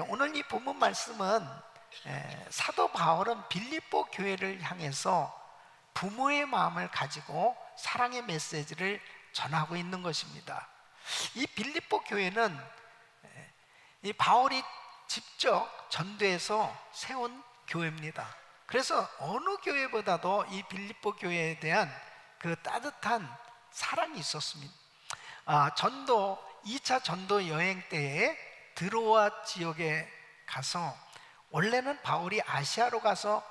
오늘 이 본문 말씀은 사도 바울은 빌립보 교회를 향해서 부모의 마음을 가지고 사랑의 메시지를 전하고 있는 것입니다. 이 빌립보 교회는 이 바울이 직접 전도해서 세운 교회입니다. 그래서 어느 교회보다도 이 빌립보 교회에 대한 그 따뜻한 사랑이 있었습니다. 2차 전도 여행 때에 드로아 지역에 가서 원래는 바울이 아시아로 가서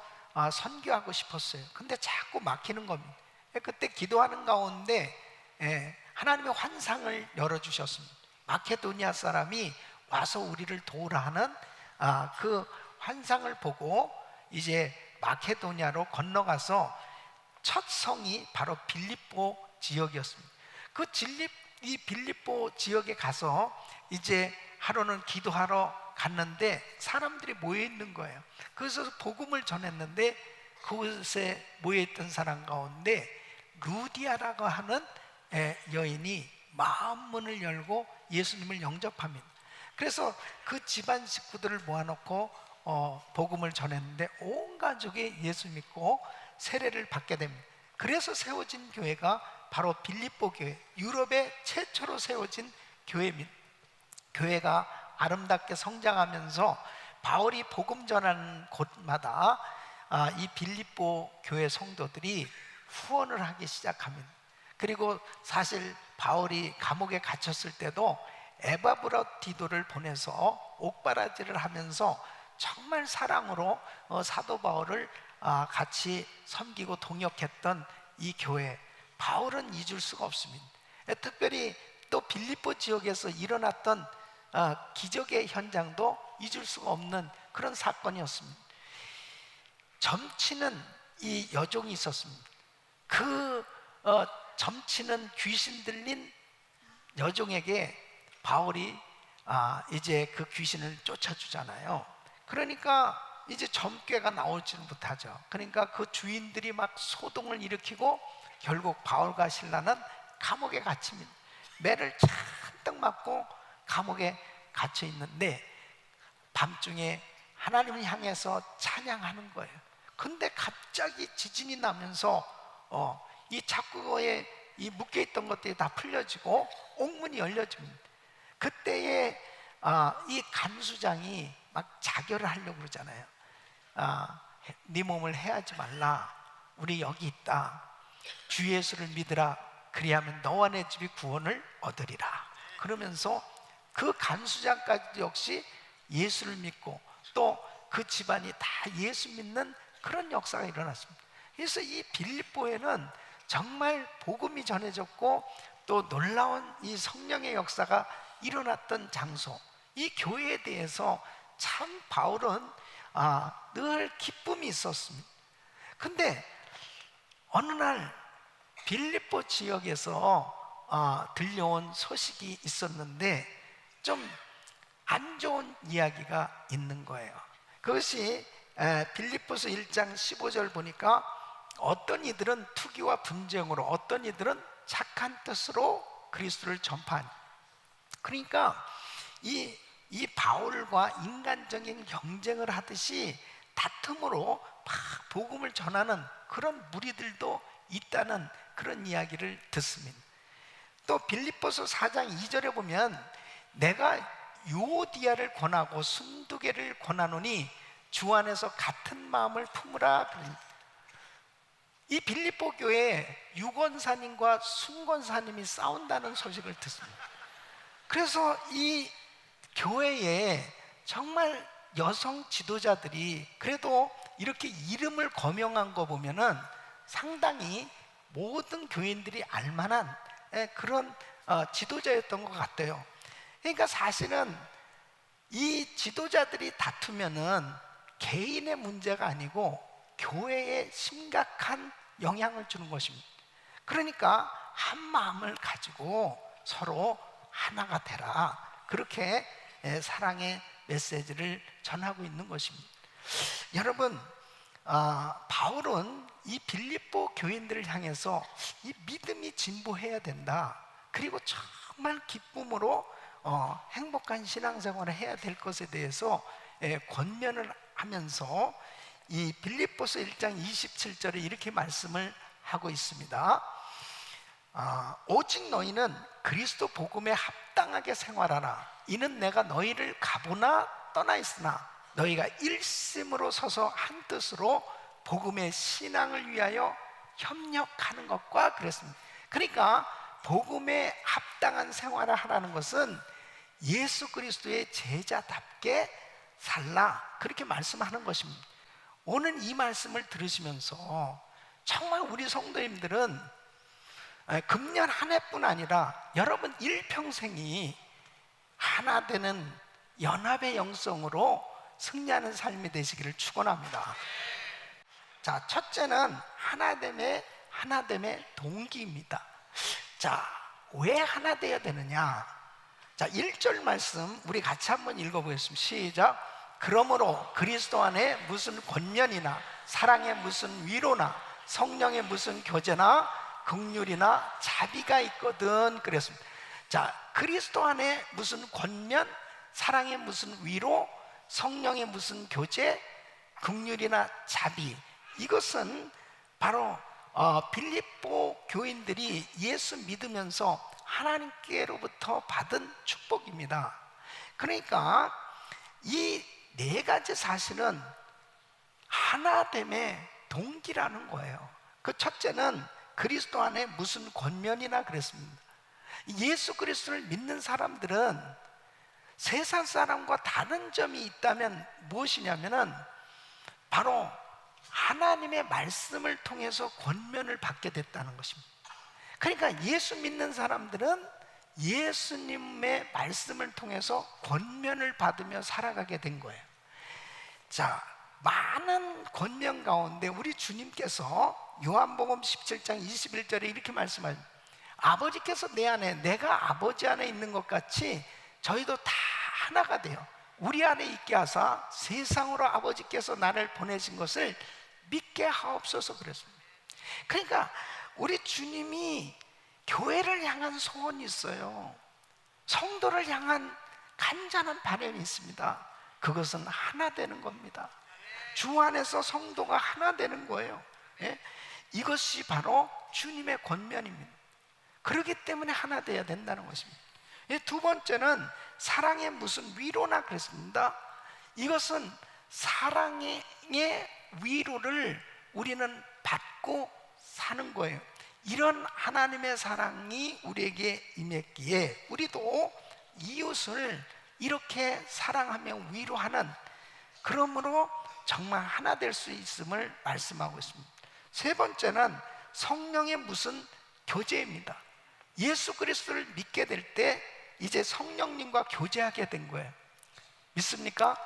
선교하고 싶었어요. 근데 자꾸 막히는 겁니다. 그때 기도하는 가운데 하나님의 환상을 열어주셨습니다. 마케도니아 사람이 와서 우리를 도우라 하는 그 환상을 보고 이제 마케도니아로 건너가서 첫 성이 바로 빌립보 지역이었습니다. 이 빌립보 지역에 가서 이제 하루는 기도하러 갔는데 사람들이 모여 있는 거예요. 그래서 복음을 전했는데 그곳에 모여 있던 사람 가운데 루디아라고 하는 여인이 마음 문을 열고 예수님을 영접합니다. 그래서 그 집안 식구들을 모아놓고 복음을 전했는데 온 가족이 예수 믿고 세례를 받게 됩니다. 그래서 세워진 교회가 바로 빌립보 교회, 유럽의 최초로 세워진 교회입니다. 교회가 아름답게 성장하면서 바울이 복음 전하는 곳마다 이 빌립보 교회 성도들이 후원을 하기 시작합니다. 그리고 사실 바울이 감옥에 갇혔을 때도 에바브라디도를 보내서 옥바라지를 하면서 정말 사랑으로 사도 바울을 같이 섬기고 동역했던 이 교회, 바울은 잊을 수가 없습니다. 특별히 또 빌립보 지역에서 일어났던 기적의 현장도 잊을 수가 없는 그런 사건이었습니다. 점치는 이 여종이 있었습니다. 그 점치는 귀신 들린 여종에게 바울이 이제 그 귀신을 쫓아주잖아요. 그러니까 이제 점괘가 나오지는 못하죠. 그러니까 그 주인들이 막 소동을 일으키고 결국 바울과 실라는 감옥에 갇힙니다. 매를 잔뜩 맞고 감옥에 갇혀 있는데 밤중에 하나님을 향해서 찬양하는 거예요. 근데 갑자기 지진이 나면서 이 착구에 이 묶여있던 것들이 다 풀려지고 옥문이 열려집니다. 그때에 이 간수장이 막 자결을 하려고 그러잖아요. 네 몸을 해하지 말라. 우리 여기 있다. 주 예수를 믿으라. 그리하면 너와 내 집이 구원을 얻으리라. 그러면서 그 간수장까지 역시 예수를 믿고 또 그 집안이 다 예수 믿는 그런 역사가 일어났습니다. 그래서 이 빌립보에는 정말 복음이 전해졌고 또 놀라운 이 성령의 역사가 일어났던 장소, 이 교회에 대해서 참 바울은 늘 기쁨이 있었습니다. 근데 어느 날 빌립보 지역에서 들려온 소식이 있었는데 좀 안 좋은 이야기가 있는 거예요. 그것이 빌립보서 1장 15절 보니까 어떤 이들은 투기와 분쟁으로, 어떤 이들은 착한 뜻으로 그리스도를 전파하니. 그러니까 이 바울과 인간적인 경쟁을 하듯이 다툼으로 막 복음을 전하는 그런 무리들도 있다는 그런 이야기를 듣습니다. 또 빌립보서 4장 2절에 보면 내가 요디아를 권하고 순두개를 권하노니 주 안에서 같은 마음을 품으라. 이 빌립보 교회에 유권사님과 순권사님이 싸운다는 소식을 듣습니다. 그래서 이 교회에 정말 여성 지도자들이 그래도 이렇게 이름을 거명한 거 보면은 상당히 모든 교인들이 알만한 그런 지도자였던 것 같아요. 그러니까 사실은 이 지도자들이 다투면은 개인의 문제가 아니고 교회에 심각한 영향을 주는 것입니다. 그러니까 한 마음을 가지고 서로 하나가 되라, 그렇게 사랑의 메시지를 전하고 있는 것입니다. 여러분, 바울은 이 빌립보 교인들을 향해서 이 믿음이 진보해야 된다. 그리고 정말 기쁨으로 행복한 신앙생활을 해야 될 것에 대해서 권면을 하면서 이 빌립보서 1장 27절에 이렇게 말씀을 하고 있습니다. 오직 너희는 그리스도 복음에 합당하게 생활하라. 이는 내가 너희를 가보나 떠나 있으나 너희가 일심으로 서서 한 뜻으로 복음의 신앙을 위하여 협력하는 것과 그랬습니다. 그러니까 복음에 합당한 생활을 하라는 것은 예수 그리스도의 제자답게 살라, 그렇게 말씀하는 것입니다. 오늘 이 말씀을 들으시면서 정말 우리 성도님들은 금년 한 해뿐 아니라 여러분 일평생이 하나 되는 연합의 영성으로 승리하는 삶이 되시기를 축원합니다. 자, 첫째는 하나됨의 동기입니다. 자, 왜 하나 되어야 되느냐? 자, 1절 말씀 우리 같이 한번 읽어보겠습니다. 시작. 그러므로 그리스도 안에 무슨 권면이나 사랑의 무슨 위로나 성령의 무슨 교제나 긍휼이나 자비가 있거든 그랬습니다. 자, 그리스도 안에 무슨 권면, 사랑의 무슨 위로, 성령의 무슨 교제, 긍휼이나 자비, 이것은 바로 빌립보 교인들이 예수 믿으면서 하나님께로부터 받은 축복입니다. 그러니까 이 네 가지 사실은 하나됨의 동기라는 거예요. 그 첫째는 그리스도 안에 무슨 권면이나 그랬습니다. 예수 그리스도를 믿는 사람들은 세상 사람과 다른 점이 있다면 무엇이냐면은 바로 하나님의 말씀을 통해서 권면을 받게 됐다는 것입니다. 그러니까 예수 믿는 사람들은 예수님의 말씀을 통해서 권면을 받으며 살아가게 된 거예요. 자, 많은 권면 가운데 우리 주님께서 요한복음 17장 21절에 이렇게 말씀하십니다. 아버지께서 내 안에, 내가 아버지 안에 있는 것 같이 저희도 다 하나가 돼요. 우리 안에 있게 하사 세상으로 아버지께서 나를 보내신 것을 믿게 하옵소서 그랬습니다. 그러니까 우리 주님이 교회를 향한 소원이 있어요. 성도를 향한 간절한 바람이 있습니다. 그것은 하나 되는 겁니다. 주 안에서 성도가 하나 되는 거예요. 예? 이것이 바로 주님의 권면입니다. 그렇기 때문에 하나 되어야 된다는 것입니다. 두 번째는 사랑의 무슨 위로나 그랬습니다. 이것은 사랑의 위로를 우리는 받고 사는 거예요. 이런 하나님의 사랑이 우리에게 임했기에 우리도 이웃을 이렇게 사랑하며 위로하는, 그러므로 정말 하나 될 수 있음을 말씀하고 있습니다. 세 번째는 성령의 무슨 교제입니다. 예수 그리스도를 믿게 될 때 이제 성령님과 교제하게 된 거예요. 믿습니까?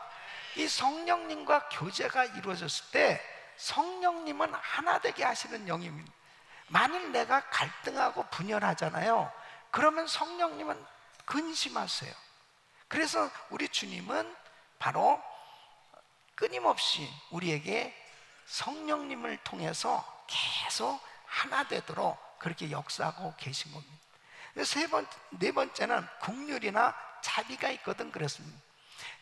이 성령님과 교제가 이루어졌을 때 성령님은 하나 되게 하시는 영입니다. 만일 내가 갈등하고 분열하잖아요. 그러면 성령님은 근심하세요. 그래서 우리 주님은 바로 끊임없이 우리에게 성령님을 통해서 계속 하나 되도록 그렇게 역사하고 계신 겁니다. 네 번째는 긍휼이나 자비가 있거든 그랬습니다.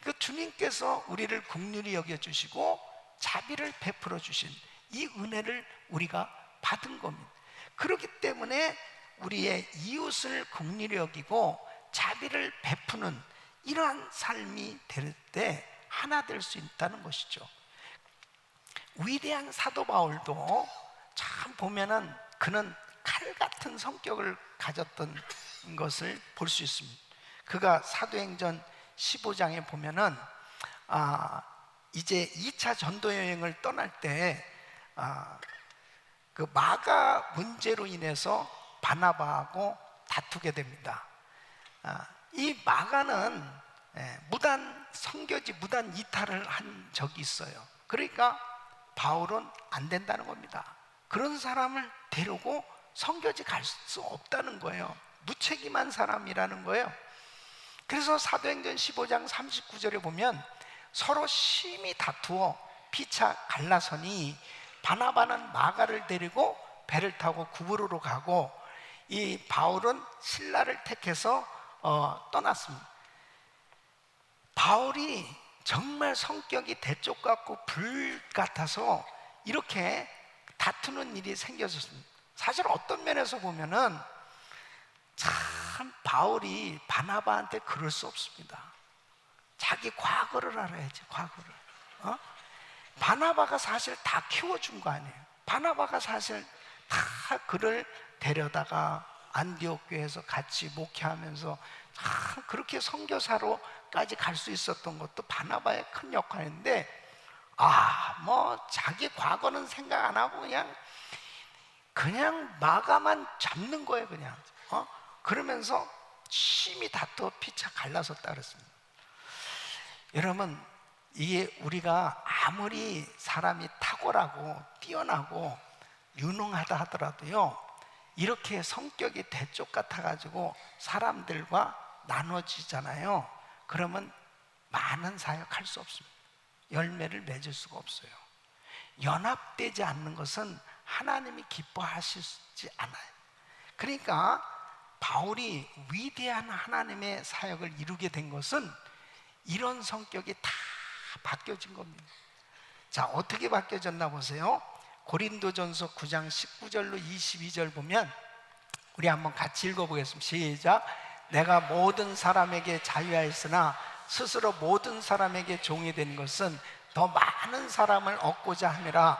그 주님께서 우리를 긍휼히 여겨주시고 자비를 베풀어 주신 이 은혜를 우리가 받은 겁니다. 그렇기 때문에 우리의 이웃을 긍휼히 여기고 자비를 베푸는 이러한 삶이 될 때 하나 될 수 있다는 것이죠. 위대한 사도 바울도 참 보면은 그는 칼 같은 성격을 가졌던 것을 볼 수 있습니다. 그가 사도행전 15장에 보면은 이제 2차 전도 여행을 떠날 때 그 마가 문제로 인해서 바나바하고 다투게 됩니다. 이 마가는 무단 선교지, 무단 이탈을 한 적이 있어요. 그러니까 바울은 안 된다는 겁니다. 그런 사람을 데리고 선교지 갈 수 없다는 거예요. 무책임한 사람이라는 거예요. 그래서 사도행전 15장 39절에 보면 서로 심히 다투어 피차 갈라서니 바나바는 마가를 데리고 배를 타고 구부로로 가고, 이 바울은 실라를 택해서 떠났습니다. 바울이 정말 성격이 대쪽 같고 불 같아서 이렇게 다투는 일이 생겨졌습니다. 사실 어떤 면에서 보면은 참 바울이 바나바한테 그럴 수 없습니다. 자기 과거를 알아야지, 과거를. 바나바가 사실 다 키워준 거 아니에요. 바나바가 사실 다 그를 데려다가 안디옥 교회에서 같이 목회하면서 그렇게 선교사로까지 갈 수 있었던 것도 바나바의 큰 역할인데, 뭐 자기 과거는 생각 안 하고 그냥 마가만 잡는 거예요, 그냥. 그러면서 심히 다투어 피차 갈라섰다 그랬습니다. 여러분, 이게 우리가 아무리 사람이 탁월하고 뛰어나고 유능하다 하더라도요, 이렇게 성격이 대쪽 같아가지고 사람들과 나눠지잖아요. 그러면 많은 사역할 수 없습니다. 열매를 맺을 수가 없어요. 연합되지 않는 것은 하나님이 기뻐하시지 않아요. 그러니까 바울이 위대한 하나님의 사역을 이루게 된 것은 이런 성격이 다 바뀌어진 겁니다. 자, 어떻게 바뀌어졌나 보세요. 고린도전서 9장 19절로 22절 보면, 우리 한번 같이 읽어보겠습니다. 시작. 내가 모든 사람에게 자유하였으나 스스로 모든 사람에게 종이 된 것은 더 많은 사람을 얻고자 함이라.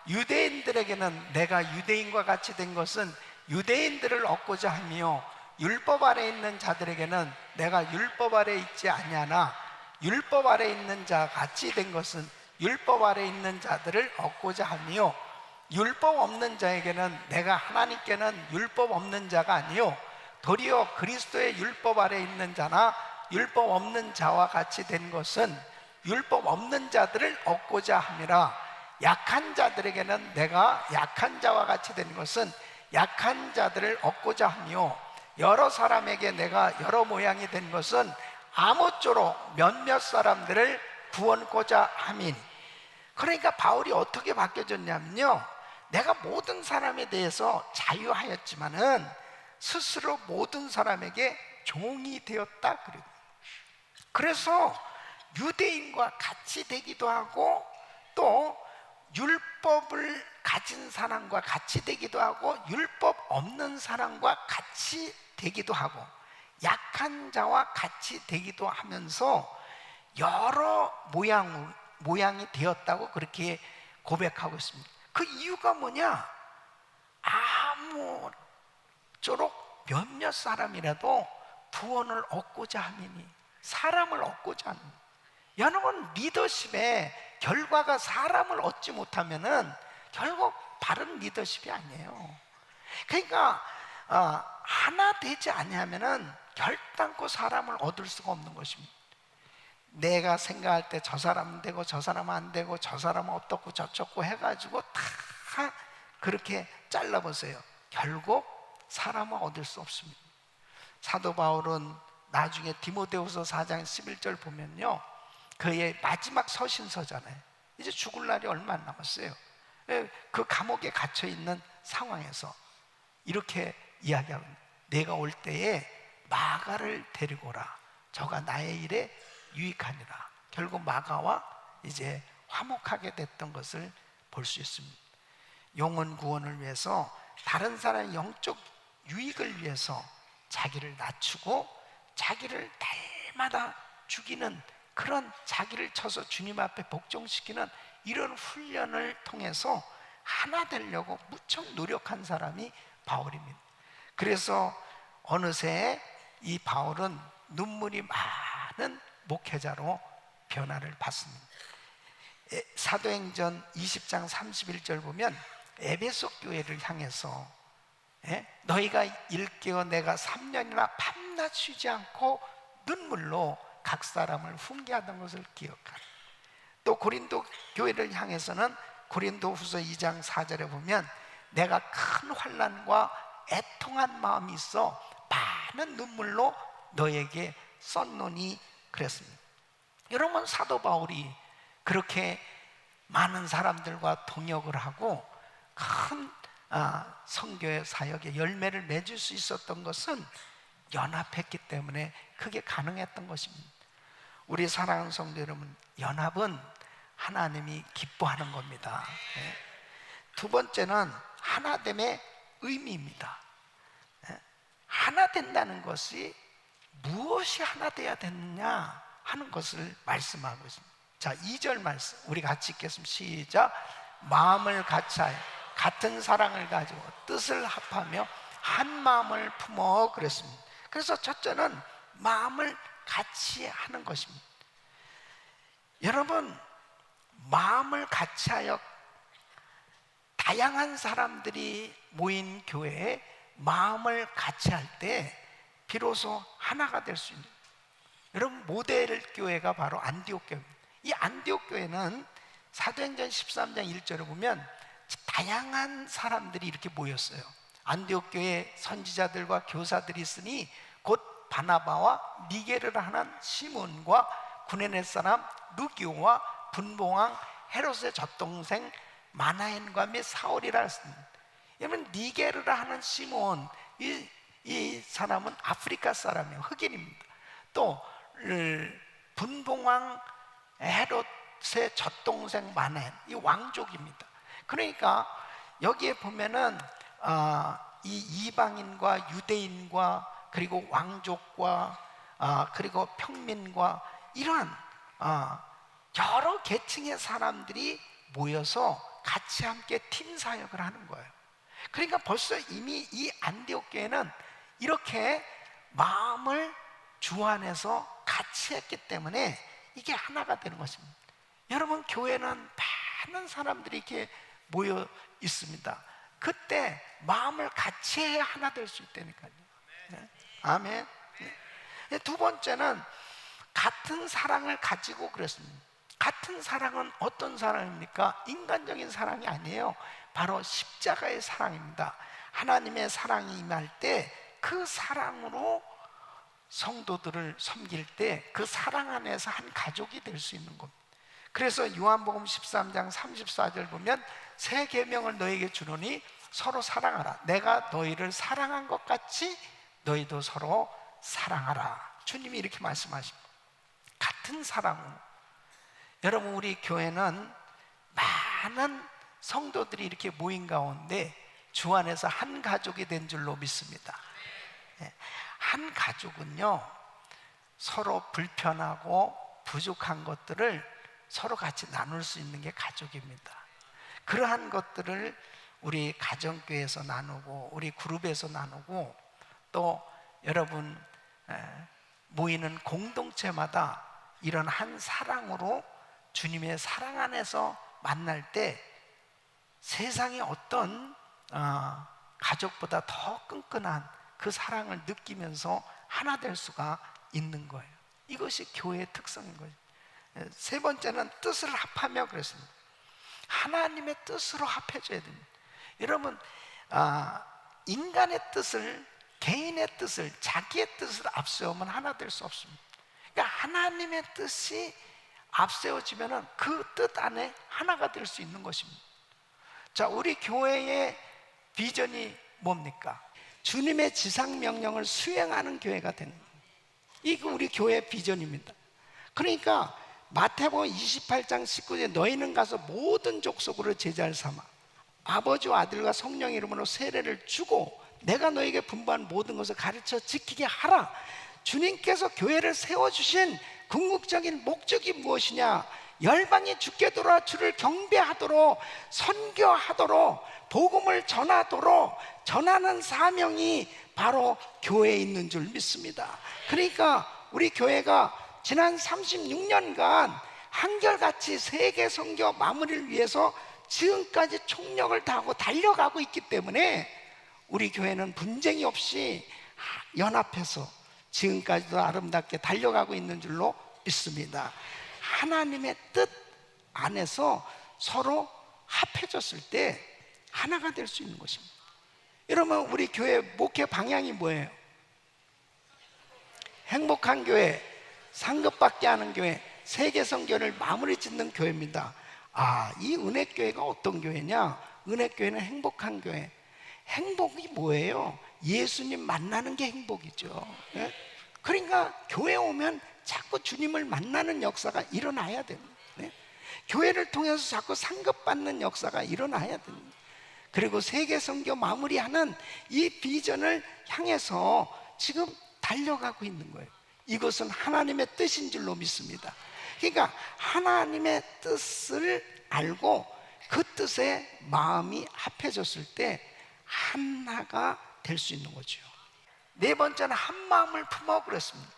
유대인들에게는 내가 유대인과 같이 된 것은 유대인들을 얻고자 하며, 율법 아래 있는 자들에게는 내가 율법 아래 있지 아니하나 율법 아래 있는 자 같이 된 것은 율법 아래 있는 자들을 얻고자 하며, 율법 없는 자에게는 내가 하나님께는 율법 없는 자가 아니요 도리어 그리스도의 율법 아래 있는 자나 율법 없는 자와 같이 된 것은 율법 없는 자들을 얻고자 함이라. 약한 자들에게는 내가 약한 자와 같이 된 것은 약한 자들을 얻고자 하며, 여러 사람에게 내가 여러 모양이 된 것은 아무쪼록 몇몇 사람들을 구원고자 함이니. 그러니까 바울이 어떻게 바뀌어졌냐면요, 내가 모든 사람에 대해서 자유하였지만은 스스로 모든 사람에게 종이 되었다 그래요. 그래서 유대인과 같이 되기도 하고, 또 율법을 가진 사람과 같이 되기도 하고, 율법 없는 사람과 같이 되기도 하고, 약한 자와 같이 되기도 하면서 여러 모양이 되었다고 그렇게 고백하고 있습니다. 그 이유가 뭐냐? 아무쪼록 몇몇 사람이라도 구원을 얻고자 함이니, 사람을 얻고자 하는. 여러분, 리더십의 결과가 사람을 얻지 못하면은 결국 바른 리더십이 아니에요. 그러니까 하나 되지 아니하면은 결단코 사람을 얻을 수가 없는 것입니다. 내가 생각할 때 저 사람은 되고 저 사람은 안 되고 저 사람은 어떻고 저쩌고 해가지고 다 그렇게 잘라보세요. 결국 사람은 얻을 수 없습니다. 사도 바울은 나중에 디모데후서 4장 11절 보면요, 그의 마지막 서신서잖아요. 이제 죽을 날이 얼마 안 남았어요. 그 감옥에 갇혀 있는 상황에서 이렇게 이야기합니다. 내가 올 때에 마가를 데리고 오라. 저가 나의 일에 유익하니라. 결국 마가와 이제 화목하게 됐던 것을 볼 수 있습니다. 영혼 구원을 위해서, 다른 사람의 영적 유익을 위해서 자기를 낮추고 자기를 날마다 죽이는, 그런 자기를 쳐서 주님 앞에 복종시키는 이런 훈련을 통해서 하나 되려고 무척 노력한 사람이 바울입니다. 그래서 어느새 이 바울은 눈물이 많은 목회자로 변화를 받습니다. 사도행전 20장 31절 보면 에베소 교회를 향해서 너희가 일깨어 내가 3년이나 밤낮 쉬지 않고 눈물로 각 사람을 훈계하던 것을 기억하라. 또 고린도 교회를 향해서는 고린도후서 2장 4절에 보면 내가 큰 환난과 애통한 마음이 있어 많은 눈물로 너에게 썼노니 그랬습니다. 여러분, 사도 바울이 그렇게 많은 사람들과 동역을 하고 큰 선교의 사역에 열매를 맺을 수 있었던 것은 연합했기 때문에 그게 가능했던 것입니다. 우리 사랑하는 성도 여러분, 연합은 하나님이 기뻐하는 겁니다. 두 번째는 하나됨의 의미입니다. 하나 된다는 것이 무엇이 하나 돼야 되느냐 하는 것을 말씀하고 있습니다. 자, 2절 말씀 우리 같이 읽겠습니다. 시작. 마음을 같이하여 같은 사랑을 가지고 뜻을 합하며 한 마음을 품어 그랬습니다. 그래서 첫째는 마음을 같이 하는 것입니다. 여러분, 마음을 같이하여 다양한 사람들이 모인 교회에 마음을 같이 할 때 비로소 하나가 될 수 있는, 여러분, 모델 교회가 바로 안디옥 교회입니다. 이 안디옥 교회는 사도행전 13장 1절을 보면 다양한 사람들이 이렇게 모였어요. 안디옥 교회에 선지자들과 교사들이 있으니 곧 바나바와 니게르라 하는 시몬과 구레네 사람 루기오와 분봉왕 헤롯의 젖동생 마나엔과 및 사울이라 했습니다. 여러분, 니게르라 하는 시몬, 이 사람은 아프리카 사람이에요. 흑인입니다. 또 분봉왕 헤롯의 젖동생 마나엔, 이 왕족입니다. 그러니까 여기에 보면은 이 이방인과 유대인과 그리고 왕족과 그리고 평민과 이러한 여러 계층의 사람들이 모여서 같이 함께 팀 사역을 하는 거예요. 그러니까 벌써 이미 이 안디옥 교회는 이렇게 마음을 주 안에서 같이 했기 때문에 이게 하나가 되는 것입니다. 여러분, 교회는 많은 사람들이 이렇게 모여 있습니다. 그때 마음을 같이 해야 하나 될 수 있다니까요. 네. 아멘. 네. 두 번째는 같은 사랑을 가지고 그랬습니다. 같은 사랑은 어떤 사랑입니까? 인간적인 사랑이 아니에요. 바로 십자가의 사랑입니다. 하나님의 사랑이 임할 때 그 사랑으로 성도들을 섬길 때 그 사랑 안에서 한 가족이 될 수 있는 겁니다. 그래서 요한복음 13장 34절 보면 새 계명을 너에게 주노니 서로 사랑하라. 내가 너희를 사랑한 것 같이 너희도 서로 사랑하라. 주님이 이렇게 말씀하십니다. 같은 사랑으로. 여러분, 우리 교회는 많은 성도들이 이렇게 모인 가운데 주 안에서 한 가족이 된 줄로 믿습니다. 한 가족은요, 서로 불편하고 부족한 것들을 서로 같이 나눌 수 있는 게 가족입니다. 그러한 것들을 우리 가정교회에서 나누고 우리 그룹에서 나누고 또 여러분 모이는 공동체마다 이런 한 사랑으로 주님의 사랑 안에서 만날 때 세상의 어떤 가족보다 더 끈끈한 그 사랑을 느끼면서 하나 될 수가 있는 거예요. 이것이 교회의 특성인 거예요. 세 번째는 뜻을 합하며 그랬습니다. 하나님의 뜻으로 합해져야 됩니다. 여러분, 인간의 뜻을, 개인의 뜻을, 자기의 뜻을 앞세우면 하나 될 수 없습니다. 그러니까 하나님의 뜻이 앞세워지면 그 뜻 안에 하나가 될 수 있는 것입니다. 자, 우리 교회의 비전이 뭡니까? 주님의 지상명령을 수행하는 교회가 되는 거예요. 이게 우리 교회의 비전입니다. 그러니까 마태복음 28장 19절에 너희는 가서 모든 족속으로 제자를 삼아 아버지와 아들과 성령 이름으로 세례를 주고 내가 너에게 분부한 모든 것을 가르쳐 지키게 하라. 주님께서 교회를 세워주신 궁극적인 목적이 무엇이냐? 열방이 주께 돌아 주를 경배하도록, 선교하도록, 복음을 전하도록 전하는 사명이 바로 교회에 있는 줄 믿습니다. 그러니까 우리 교회가 지난 36년간 한결같이 세계 선교 마무리를 위해서 지금까지 총력을 다하고 달려가고 있기 때문에 우리 교회는 분쟁이 없이 연합해서 지금까지도 아름답게 달려가고 있는 줄로 믿습니다. 하나님의 뜻 안에서 서로 합해졌을 때 하나가 될 수 있는 것입니다. 여러분, 우리 교회 목회 방향이 뭐예요? 행복한 교회, 상급받게 하는 교회, 세계 선교를 마무리 짓는 교회입니다. 이 은혜교회가 어떤 교회냐? 은혜교회는 행복한 교회. 행복이 뭐예요? 예수님 만나는 게 행복이죠. 예? 그러니까 교회 오면 자꾸 주님을 만나는 역사가 일어나야 됩니다. 네? 교회를 통해서 자꾸 상급받는 역사가 일어나야 됩니다. 그리고 세계 선교 마무리하는 이 비전을 향해서 지금 달려가고 있는 거예요. 이것은 하나님의 뜻인 줄로 믿습니다. 그러니까 하나님의 뜻을 알고 그 뜻에 마음이 합해졌을 때 하나가 될 수 있는 거죠. 네 번째는 한 마음을 품어 그랬습니다.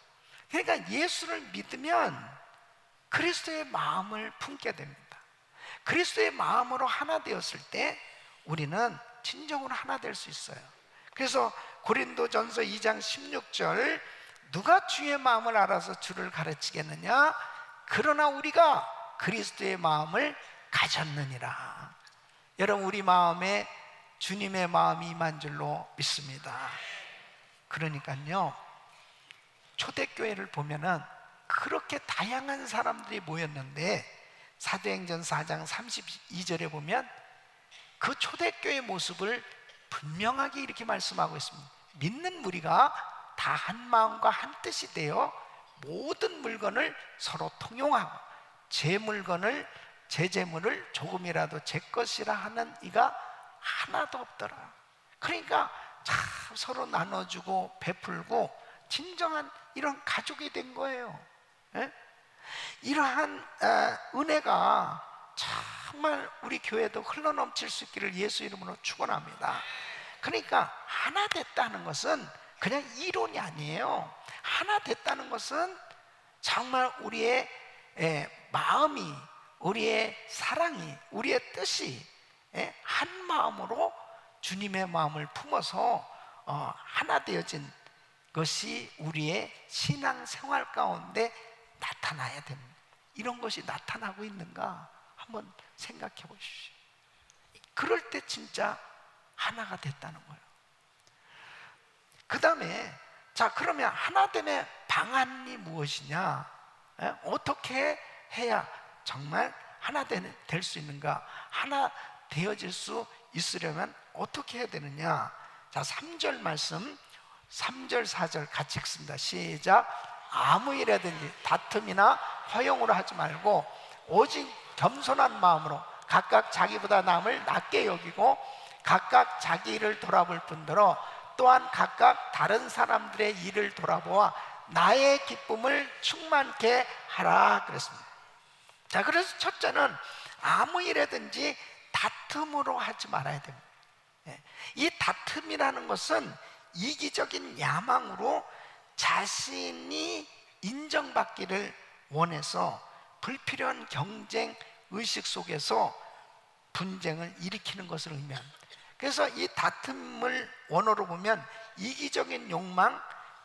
그러니까 예수를 믿으면 그리스도의 마음을 품게 됩니다. 그리스도의 마음으로 하나 되었을 때 우리는 진정으로 하나 될 수 있어요. 그래서 고린도전서 2장 16절, 누가 주의 마음을 알아서 주를 가르치겠느냐? 그러나 우리가 그리스도의 마음을 가졌느니라. 여러분, 우리 마음에 주님의 마음이 임한 줄로 믿습니다. 그러니까요, 초대교회를 보면은 그렇게 다양한 사람들이 모였는데 사도행전 4장 32절에 보면 그 초대교회의 모습을 분명하게 이렇게 말씀하고 있습니다. 믿는 무리가 다 한 마음과 한 뜻이 되어 모든 물건을 서로 통용하고 제 물건을 제 재물을 조금이라도 제 것이라 하는 이가 하나도 없더라. 그러니까 참 서로 나눠주고 베풀고 진정한 이런 가족이 된 거예요. 예? 이러한 은혜가 정말 우리 교회도 흘러넘칠 수 있기를 예수 이름으로 축원합니다. 그러니까 하나 됐다는 것은 그냥 이론이 아니에요. 하나 됐다는 것은 정말 우리의 마음이, 우리의 사랑이, 우리의 뜻이 한 마음으로 주님의 마음을 품어서 하나 되어진 것이 우리의 신앙생활 가운데 나타나야 됩니다. 이런 것이 나타나고 있는가 한번 생각해 보십시오. 그럴 때 진짜 하나가 됐다는 거예요. 그 다음에 자, 그러면 하나됨의 방안이 무엇이냐? 어떻게 해야 정말 하나 될 수 있는가? 하나 되어질 수 있으려면 어떻게 해야 되느냐? 자, 3절 말씀 3절 4절 같이 읽습니다. 시작. 아무 일이라든지 다툼이나 허용으로 하지 말고 오직 겸손한 마음으로 각각 자기보다 남을 낮게 여기고 각각 자기 일을 돌아볼 뿐더러 또한 각각 다른 사람들의 일을 돌아보아 나의 기쁨을 충만케 하라 그랬습니다. 자, 그래서 첫째는 아무 일이라든지 다툼으로 하지 말아야 됩니다. 이 다툼이라는 것은 이기적인 야망으로 자신이 인정받기를 원해서 불필요한 경쟁 의식 속에서 분쟁을 일으키는 것을 의미합니다. 그래서 이 다툼을 원어로 보면 이기적인 욕망,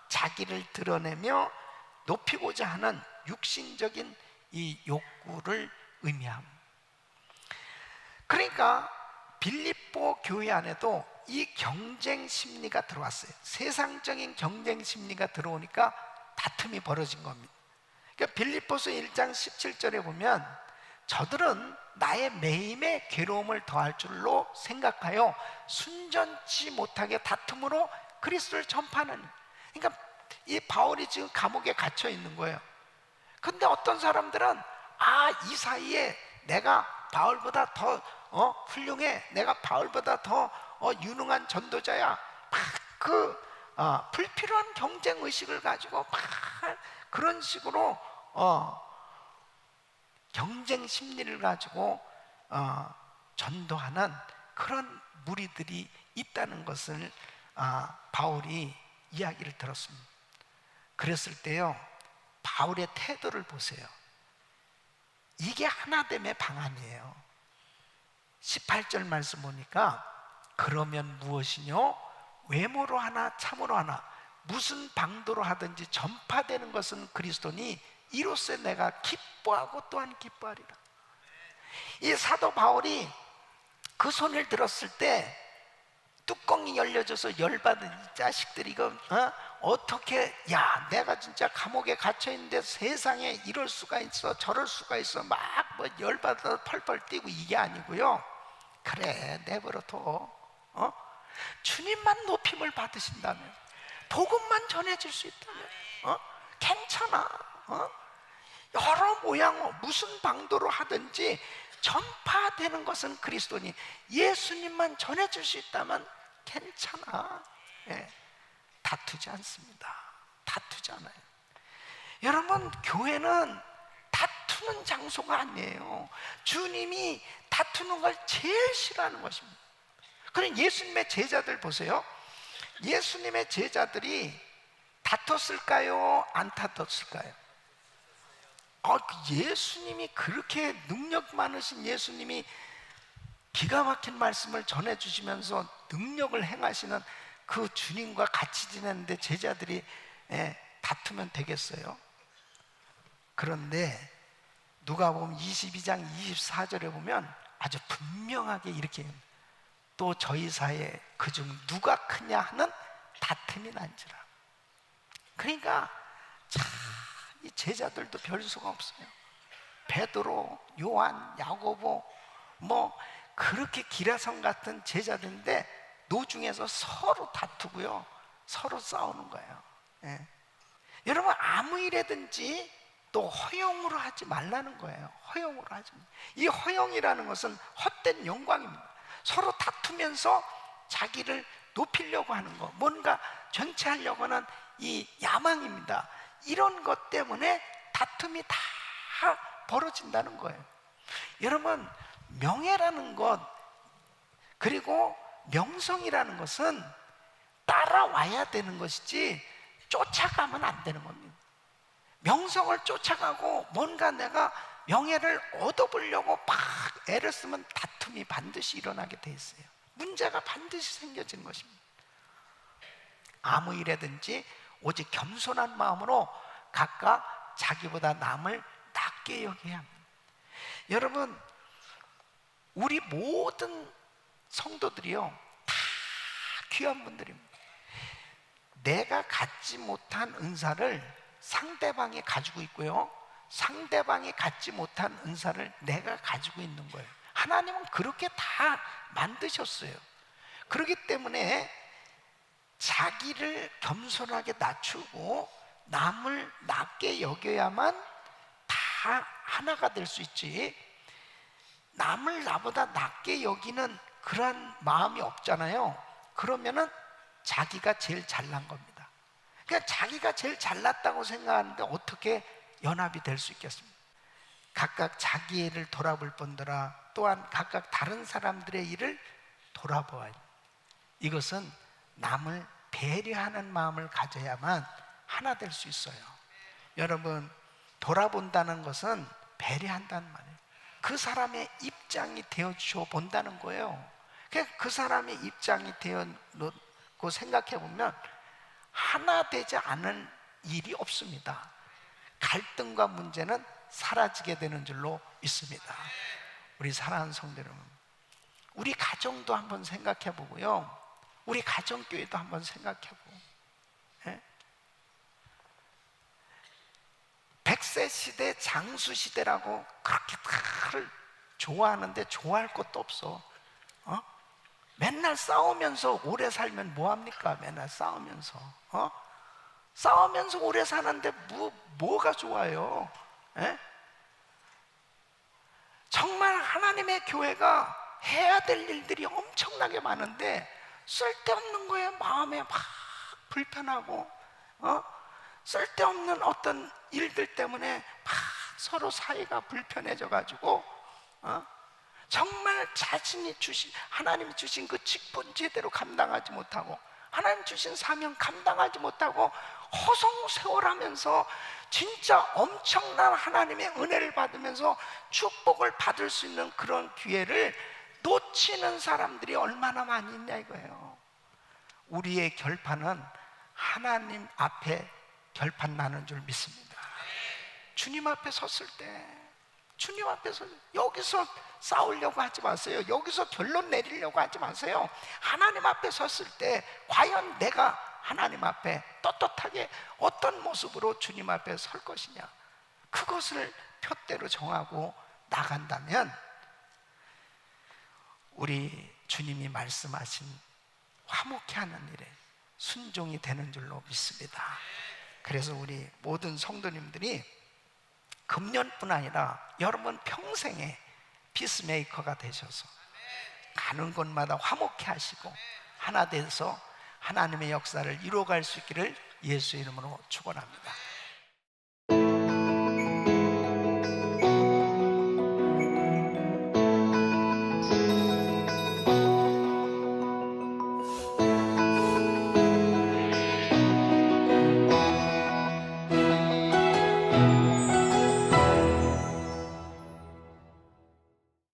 자기를 드러내며 높이고자 하는 육신적인 이 욕구를 의미합니다. 그러니까 빌립보 교회 안에도 이 경쟁 심리가 들어왔어요. 세상적인 경쟁 심리가 들어오니까 다툼이 벌어진 겁니다. 그러니까 빌립보서 1장 17절에 보면 저들은 나의 매임에 괴로움을 더할 줄로 생각하여 순전치 못하게 다툼으로 그리스도를 전파하는. 그러니까 이 바울이 지금 감옥에 갇혀 있는 거예요. 근데 어떤 사람들은 이 사이에 내가 바울보다 더 훌륭해, 내가 바울보다 더 유능한 전도자야, 막 불필요한 경쟁 의식을 가지고 막 그런 식으로 경쟁 심리를 가지고 전도하는 그런 무리들이 있다는 것을 바울이 이야기를 들었습니다. 그랬을 때요, 바울의 태도를 보세요. 이게 하나됨의 방안이에요. 18절 말씀 보니까 그러면 무엇이뇨? 외모로 하나 참으로 하나 무슨 방도로 하든지 전파되는 것은 그리스도니 이로써 내가 기뻐하고 또한 기뻐하리라. 이 사도 바울이 그 손을 들었을 때 뚜껑이 열려져서 열받은 이 자식들이 이거 어떻게, 야, 내가 진짜 감옥에 갇혀 있는데 세상에 이럴 수가 있어, 저럴 수가 있어, 막 뭐 열받아 펄펄 뛰고, 이게 아니고요. 그래, 내버려둬. 주님만 높임을 받으신다면, 복음만 전해질 수 있다면, 괜찮아. 여러 모양, 무슨 방도로 하든지 전파되는 것은 그리스도니, 예수님만 전해질 수 있다면 괜찮아. 예, 다투지 않습니다. 다투지 않아요. 여러분, 교회는 다투는 장소가 아니에요. 주님이 다투는 걸 제일 싫어하는 것입니다. 그럼 예수님의 제자들 보세요. 예수님의 제자들이 다퉜을까요? 안 다퉜을까요? 예수님이, 그렇게 능력 많으신 예수님이 기가 막힌 말씀을 전해주시면서 능력을 행하시는 그 주님과 같이 지냈는데 제자들이 다투면 되겠어요? 그런데 누가복음 22장 24절에 보면 아주 분명하게 이렇게, 또 저희 사이에 그중 누가 크냐 하는 다툼이 난지라. 그러니까 참, 이 제자들도 별 수가 없어요. 베드로, 요한, 야고보, 뭐 그렇게 기라성 같은 제자들인데 노중에서 서로 다투고요, 서로 싸우는 거예요. 예. 여러분, 아무 일에든지 또 허용으로 하지 말라는 거예요. 허용으로 하지 마. 이 허용이라는 것은 헛된 영광입니다. 서로 다투면서 자기를 높이려고 하는 거, 뭔가 전체하려고 하는 이 야망입니다. 이런 것 때문에 다툼이 다 벌어진다는 거예요. 여러분, 명예라는 것, 그리고 명성이라는 것은 따라와야 되는 것이지 쫓아가면 안 되는 겁니다. 명성을 쫓아가고 뭔가 내가 명예를 얻어보려고 막 애를 쓰면 다툼이 반드시 일어나게 돼 있어요. 문제가 반드시 생겨진 것입니다. 아무 일에든지 오직 겸손한 마음으로 각각 자기보다 남을 낮게 여겨야 합니다. 여러분, 우리 모든 성도들이요, 다 귀한 분들입니다. 내가 갖지 못한 은사를 상대방이 가지고 있고요, 상대방이 갖지 못한 은사를 내가 가지고 있는 거예요. 하나님은 그렇게 다 만드셨어요. 그렇기 때문에 자기를 겸손하게 낮추고 남을 낮게 여겨야만 다 하나가 될 수 있지, 남을 나보다 낮게 여기는 그런 마음이 없잖아요. 그러면은 자기가 제일 잘난 겁니다. 그러니까 자기가 제일 잘났다고 생각하는데 어떻게 연합이 될 수 있겠습니까? 각각 자기 일을 돌아볼 뿐더러 또한 각각 다른 사람들의 일을 돌아보아야 합니다. 이것은 남을 배려하는 마음을 가져야만 하나 될 수 있어요. 여러분, 돌아본다는 것은 배려한다는 말이에요. 그 사람의 입장이 되어주어 본다는 거예요. 그 사람의 입장이 되어놓고 생각해 보면 하나 되지 않은 일이 없습니다. 갈등과 문제는 사라지게 되는 줄로 믿습니다. 우리 사랑하는 성도 여러분, 우리 가정도 한번 생각해 보고요, 우리 가정교회도 한번 생각해 보고, 100세 시대, 장수 시대라고 그렇게 다를 좋아하는데 좋아할 것도 없어. 맨날 싸우면서 오래 살면 뭐합니까? 맨날 싸우면서 싸우면서 오래 사는데 뭐가 좋아요? 정말 하나님의 교회가 해야 될 일들이 엄청나게 많은데 쓸데없는 거에 마음에 막 불편하고 쓸데없는 어떤 일들 때문에 막 서로 사이가 불편해져 가지고 정말 자신이 주신, 하나님이 주신 그 직분 제대로 감당하지 못하고 하나님 주신 사명 감당하지 못하고 허송세월하면서 진짜 엄청난 하나님의 은혜를 받으면서 축복을 받을 수 있는 그런 기회를 놓치는 사람들이 얼마나 많이 있냐 이거예요. 우리의 결판은 하나님 앞에 결판 나는 줄 믿습니다. 주님 앞에 섰을 때, 주님 앞에서 여기서 싸우려고 하지 마세요. 여기서 결론 내리려고 하지 마세요. 하나님 앞에 섰을 때 과연 내가 하나님 앞에 떳떳하게 어떤 모습으로 주님 앞에 설 것이냐, 그것을 표대로 정하고 나간다면 우리 주님이 말씀하신 화목해 하는 일에 순종이 되는 줄로 믿습니다. 그래서 우리 모든 성도님들이 금년뿐 아니라 여러분 평생에 피스메이커가 되셔서 가는 곳마다 화목해 하시고 하나 돼서 하나님의 역사를 이루어갈 수 있기를 예수의 이름으로 축원합니다.